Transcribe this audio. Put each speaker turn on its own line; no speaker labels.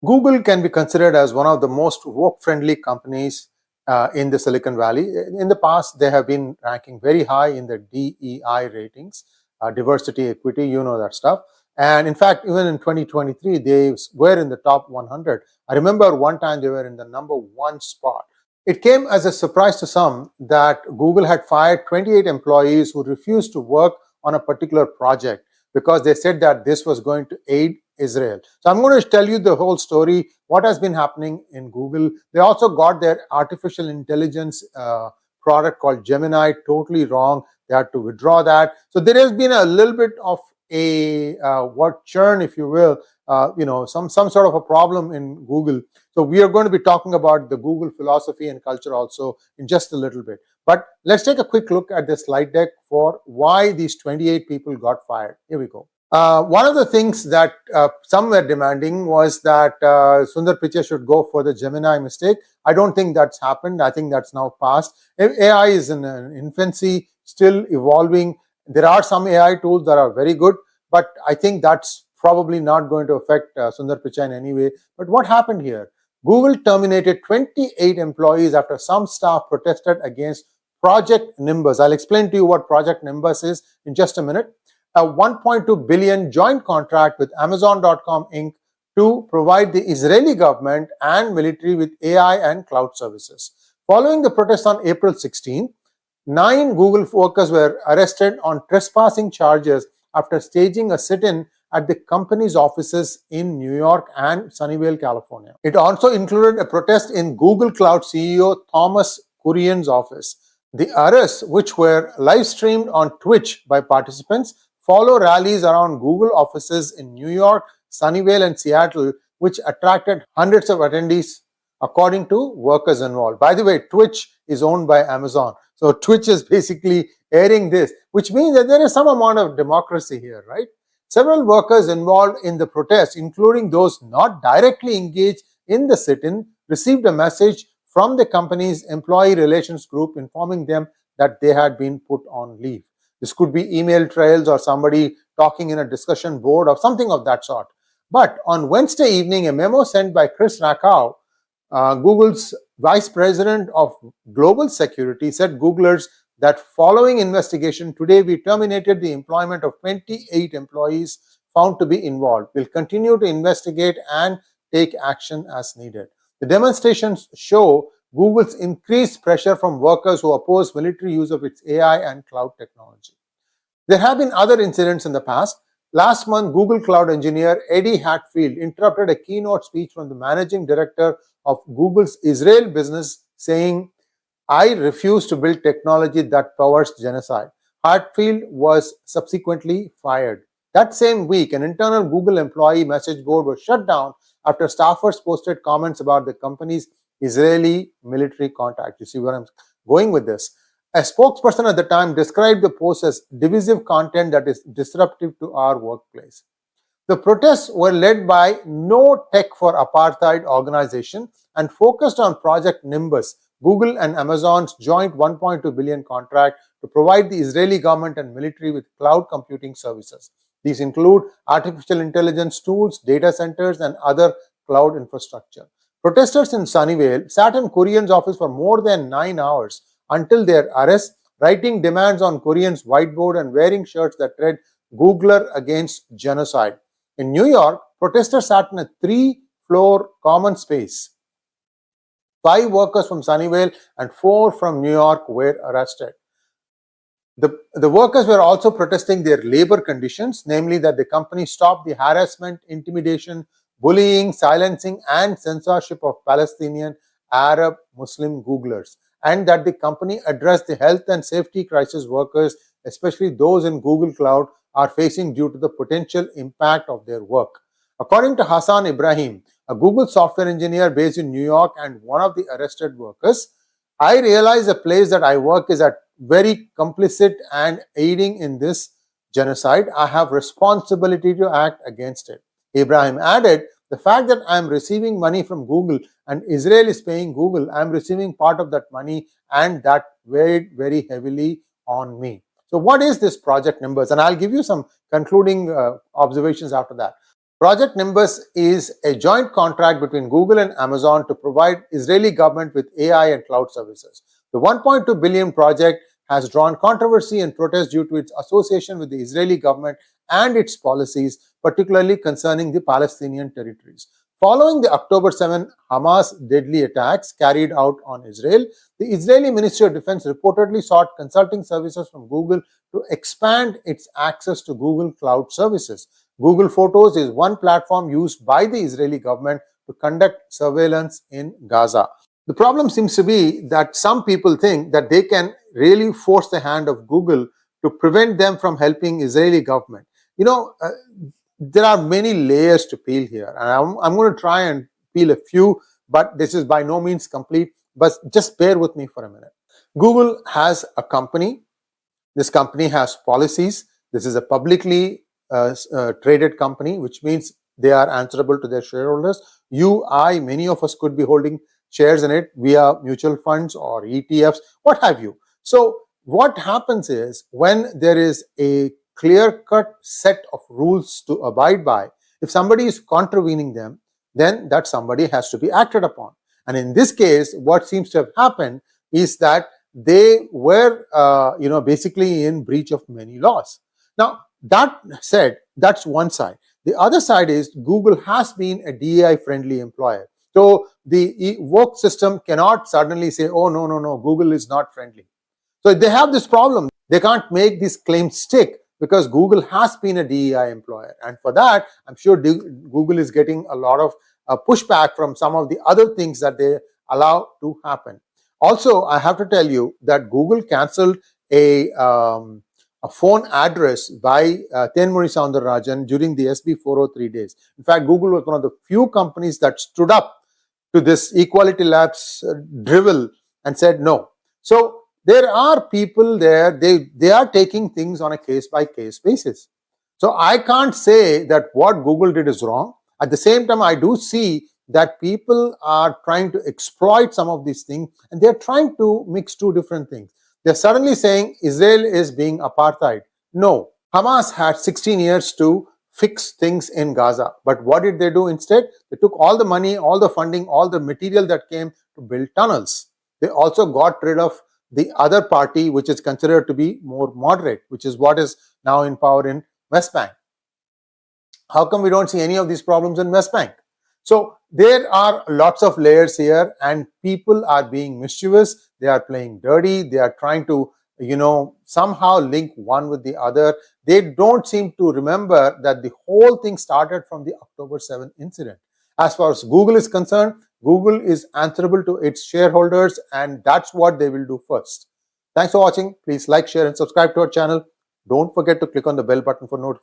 Google can be considered as one of the most work-friendly companies in the Silicon Valley. In the past, they have been ranking very high in the DEI ratings, diversity, equity, you know that stuff. And in fact, even in 2023, they were in the top 100. I remember one time they were in the #1 spot. It came as a surprise to some that Google had fired 28 employees who refused to work on a particular project because they said that this was going to aid Israel. So I'm going to tell you the whole story, what has been happening in Google. They also got their artificial intelligence product called Gemini totally wrong. They had to withdraw that. So there has been a little bit of a churn, if you will, some sort of a problem in Google. So we are going to be talking about the Google philosophy and culture also in just a little bit. But let's take a quick look at the slide deck for why these 28 people got fired. Here we go. One of the things that some were demanding was that Sundar Pichai should go for the Gemini mistake. I don't think that's happened. I think that's now passed. AI is in an infancy, still evolving. There are some AI tools that are very good, but I think that's probably not going to affect Sundar Pichai in any way. But what happened here? Google terminated 28 employees after some staff protested against Project Nimbus. I'll explain to you what Project Nimbus is in just a minute. A $1.2 billion joint contract with Amazon.com Inc. to provide the Israeli government and military with AI and cloud services. Following the protest on April 16, 9 Google workers were arrested on trespassing charges after staging a sit-in at the company's offices in New York and Sunnyvale, California. It also included a protest in Google Cloud CEO Thomas Kurian's office. The arrests, which were live streamed on Twitch by participants, follow rallies around Google offices in New York, Sunnyvale, and Seattle, which attracted hundreds of attendees, according to workers involved. By the way, Twitch is owned by Amazon. So Twitch is basically airing this, which means that there is some amount of democracy here, right? Several workers involved in the protest, including those not directly engaged in the sit-in, received a message from the company's employee relations group informing them that they had been put on leave. This could be email trails or somebody talking in a discussion board or something of that sort. But on Wednesday evening, a memo sent by Chris Rakow, Google's vice president of global security, said Googlers that following investigation, today we terminated the employment of 28 employees found to be involved. We'll continue to investigate and take action as needed. The demonstrations show Google's increased pressure from workers who oppose military use of its AI and cloud technology. There have been other incidents in the past. Last month, Google Cloud engineer Adi Hatfield interrupted a keynote speech from the managing director of Google's Israel business, saying, "I refuse to build technology that powers genocide." Hatfield was subsequently fired. That same week, an internal Google employee message board was shut down after staffers posted comments about the company's Israeli military contact. You see where I'm going with this? A spokesperson at the time described the post as divisive content that is disruptive to our workplace. The protests were led by No Tech for Apartheid organization and focused on Project Nimbus, Google and Amazon's joint $1.2 billion contract to provide the Israeli government and military with cloud computing services. These include artificial intelligence tools, data centers, and other cloud infrastructure. Protesters in Sunnyvale sat in Kurian's office for more than 9 hours until their arrest, writing demands on Kurian's whiteboard and wearing shirts that read "Googler against genocide." In New York, protesters sat in a 3-floor common space. 5 workers from Sunnyvale and 4 from New York were arrested. The workers were also protesting their labor conditions, namely that the company stop the harassment, intimidation, bullying, silencing, and censorship of Palestinian, Arab, Muslim Googlers, and that the company address the health and safety crisis workers, especially those in Google Cloud, are facing due to the potential impact of their work. According to Hassan Ibrahim, a Google software engineer based in New York and one of the arrested workers, "I realize the place that I work is at very complicit and aiding in this genocide. I have responsibility to act against it." Ibrahim added, "The fact that I am receiving money from Google and Israel is paying Google, I am receiving part of that money, and that weighed very heavily on me." So what is this Project Nimbus? And I'll give you some concluding observations after that. Project Nimbus is a joint contract between Google and Amazon to provide Israeli government with AI and cloud services. The 1.2 billion project has drawn controversy and protest due to its association with the Israeli government and its policies, particularly concerning the Palestinian territories. Following the October 7 Hamas deadly attacks carried out on Israel, the Israeli Ministry of Defense reportedly sought consulting services from Google to expand its access to Google Cloud services. Google Photos is one platform used by the Israeli government to conduct surveillance in Gaza. The problem seems to be that some people think that they can really force the hand of Google to prevent them from helping Israeli government. There are many layers to peel here, and I'm going to try and peel a few, but this is by no means complete, but just bear with me for a minute. Google has a company. This company has policies. This is a publicly traded company, which means they are answerable to their shareholders. Many of us could be holding shares in it via mutual funds or ETFs, what have you. So what happens is, when there is a clear-cut set of rules to abide by, if somebody is contravening them, then that somebody has to be acted upon. And in this case, what seems to have happened is that they were basically in breach of many laws. Now, that said, that's one side. The other side is Google has been a DEI-friendly employer. So the woke system cannot suddenly say, oh, no, Google is not friendly. So they have this problem. They can't make these claims stick because Google has been a DEI employer. And for that, I'm sure Google is getting a lot of pushback from some of the other things that they allow to happen. Also, I have to tell you that Google cancelled a phone address by 𝗤𝗏𝙗 𝗢𝙠𝙗 during the SB 403 days. In fact, Google was one of the few companies that stood up to this Equality Labs drivel and said no. So there are people there, they are taking things on a case-by-case basis. So I can't say that what Google did is wrong. At the same time, I do see that people are trying to exploit some of these things, and they're trying to mix two different things. They're suddenly saying Israel is being apartheid. No, Hamas had 16 years to fix things in Gaza. But what did they do instead? They took all the money, all the funding, all the material that came to build tunnels. They also got rid of the other party, which is considered to be more moderate, which is what is now in power in West Bank. How come we don't see any of these problems in West Bank? So there are lots of layers here, and people are being mischievous. They are playing dirty. They are trying to, somehow link one with the other. They don't seem to remember that the whole thing started from the October 7 incident. As far as Google is concerned, Google is answerable to its shareholders, and that's what they will do first. Thanks for watching. Please like, share, and subscribe to our channel. Don't forget to click on the bell button for notifications.